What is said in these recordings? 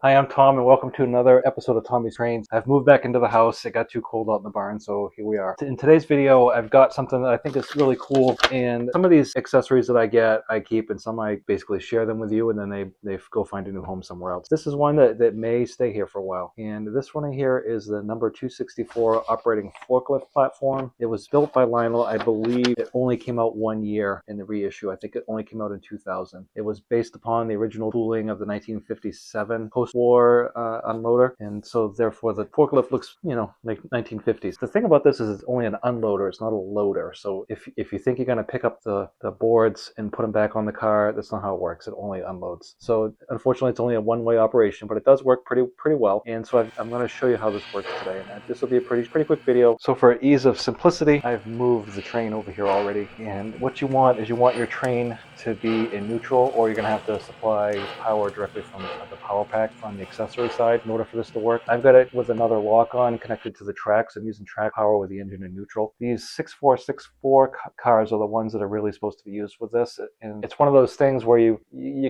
Hi, I'm Tom, and welcome to another episode of Tommy's Trains. I've moved back into the house. It got too cold out in the barn, so here we are. In today's video, I've got something that I think is really cool, and some of these accessories that I get, I keep, and some I basically share them with you, and then they go find a new home somewhere else. This is one that may stay here for a while, and this one here is the number 264 Operating Forklift Platform. It was built by Lionel. I believe it only came out 1 year in the reissue. I think it only came out in 2000. It was based upon the original tooling of the 1957 postwar unloader, and so therefore the forklift looks, like 1950s. The thing about this is it's only an unloader, it's not a loader. So if you think you're going to pick up the boards and put them back on the car, that's not how it works. It only unloads. So unfortunately, it's only a one-way operation, but it does work pretty well. And so I'm going to show you how this works today. And this will be a pretty quick video. So for ease of simplicity, I've moved the train over here already. And what you want is you want your train to be in neutral, or you're going to have to supply power directly from the power pack from the accessory side in order for this to work. I've got it with another lock-on connected to the tracks. I'm using track power with the engine in neutral. These 6464 cars are the ones that are really supposed to be used with this, and it's one of those things where you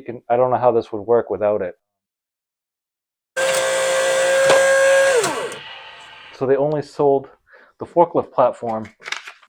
can, I don't know how this would work without it. So they only sold the forklift platform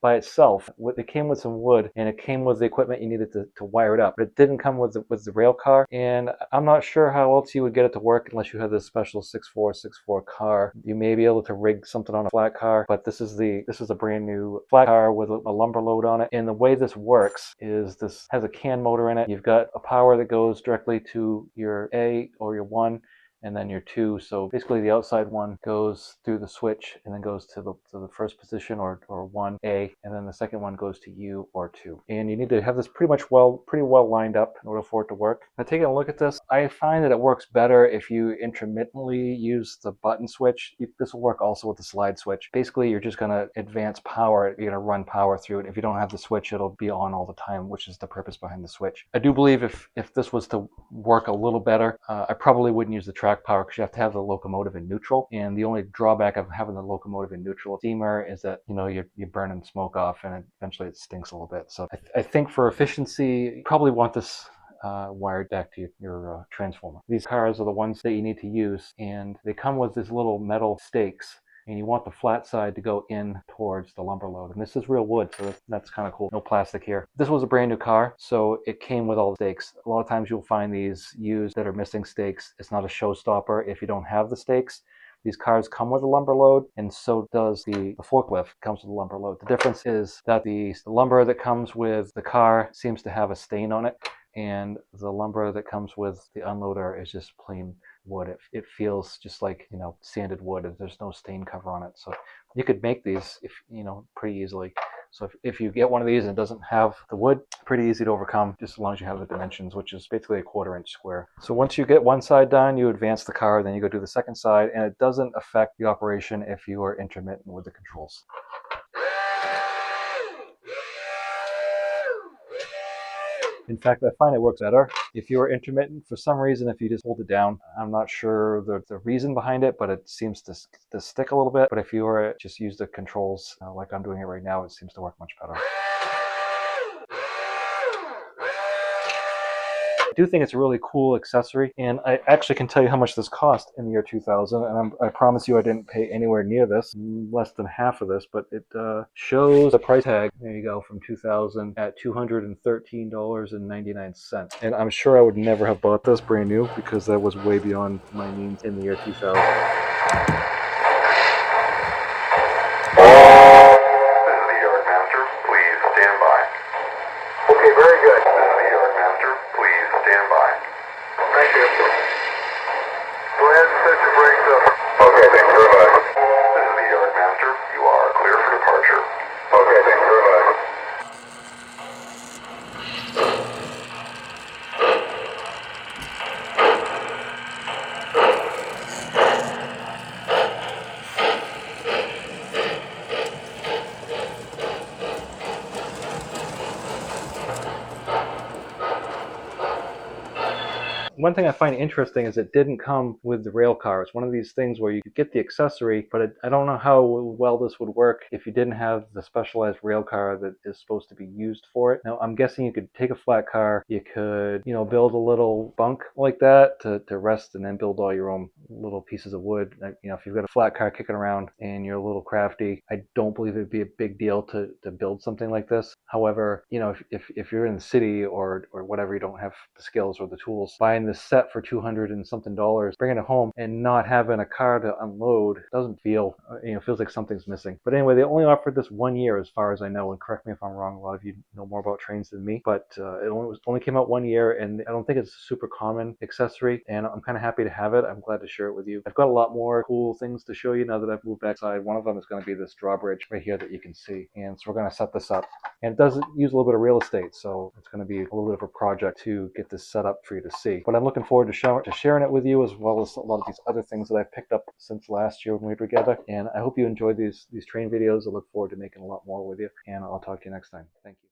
by itself. It came with some wood, and it came with the equipment you needed to wire it up. But it didn't come with the rail car, and I'm not sure how else you would get it to work unless you have this special 6464 car. You may be able to rig something on a flat car, but this is a brand new flat car with a lumber load on it. And the way this works is this has a CAN motor in it. You've got a power that goes directly to your A or your 1, and then your 2. So basically the outside one goes through the switch and then goes to the first position or 1A, and then the second one goes to U or 2. And you need to have this pretty well lined up in order for it to work. Now taking a look at this, I find that it works better if you intermittently use the button switch. This will work also with the slide switch. Basically you're just going to advance power, you're going to run power through it. If you don't have the switch, it'll be on all the time, which is the purpose behind the switch. I do believe if this was to work a little better, I probably wouldn't use the track power because you have to have the locomotive in neutral, and the only drawback of having the locomotive in neutral steamer is that you're burning smoke off, and eventually it stinks a little bit. So I think for efficiency, you probably want this wired back to your transformer. These cars are the ones that you need to use, and they come with these little metal stakes, and you want the flat side to go in towards the lumber load. And this is real wood, so that's kind of cool. No plastic here. This was a brand new car, so it came with all the stakes. A lot of times you'll find these used that are missing stakes. It's not a showstopper if you don't have the stakes. These cars come with a lumber load, and so does the forklift comes with a lumber load. The difference is that the lumber that comes with the car seems to have a stain on it, and the lumber that comes with the unloader is just plain wood. It feels just like sanded wood. There's no stain cover on it, so you could make these pretty easily. So if you get one of these and it doesn't have the wood, pretty easy to overcome, just as long as you have the dimensions, which is basically a 1/4 inch square. So once you get one side done, you advance the car, then you go do the second side, and it doesn't affect the operation if you are intermittent with the controls. In fact, I find it works better if you are intermittent. For some reason, if you just hold it down, I'm not sure the reason behind it, but it seems to stick a little bit. But if you are just use the controls like I'm doing it right now, it seems to work much better. I do think it's a really cool accessory, and I actually can tell you how much this cost in the year 2000, and I promise you I didn't pay anywhere near this, less than half of this, but it shows the price tag, there you go, from 2000 at $213.99. And I'm sure I would never have bought this brand new because that was way beyond my means in the year 2000. One thing I find interesting is it didn't come with the rail car. It's one of these things where you get the accessory, but I don't know how well this would work if you didn't have the specialized rail car that is supposed to be used for it. Now, I'm guessing you could take a flat car, you could, build a little bunk like that to rest, and then build all your own little pieces of wood. If you've got a flat car kicking around and you're a little crafty, I don't believe it'd be a big deal to build something like this. However, if you're in the city or whatever, you don't have the skills or the tools, buying this set for $200 and something, bringing it home and not having a car to unload doesn't feel, feels like something's missing. But anyway, they only offered this 1 year as far as I know, and correct me if I'm wrong, a lot of you know more about trains than me, but it only came out 1 year, and I don't think it's a super common accessory, and I'm kind of happy to have it. I'm glad to share it with you. I've got a lot more cool things to show you now that I've moved backside. One of them is going to be this drawbridge right here that you can see, and so we're going to set this up. And it does use a little bit of real estate, so it's going to be a little bit of a project to get this set up for you to see. But I'm looking forward to sharing it with you, as well as a lot of these other things that I've picked up since last year when we were together. And I hope you enjoyed these train videos. I look forward to making a lot more with you, and I'll talk to you next time. Thank you.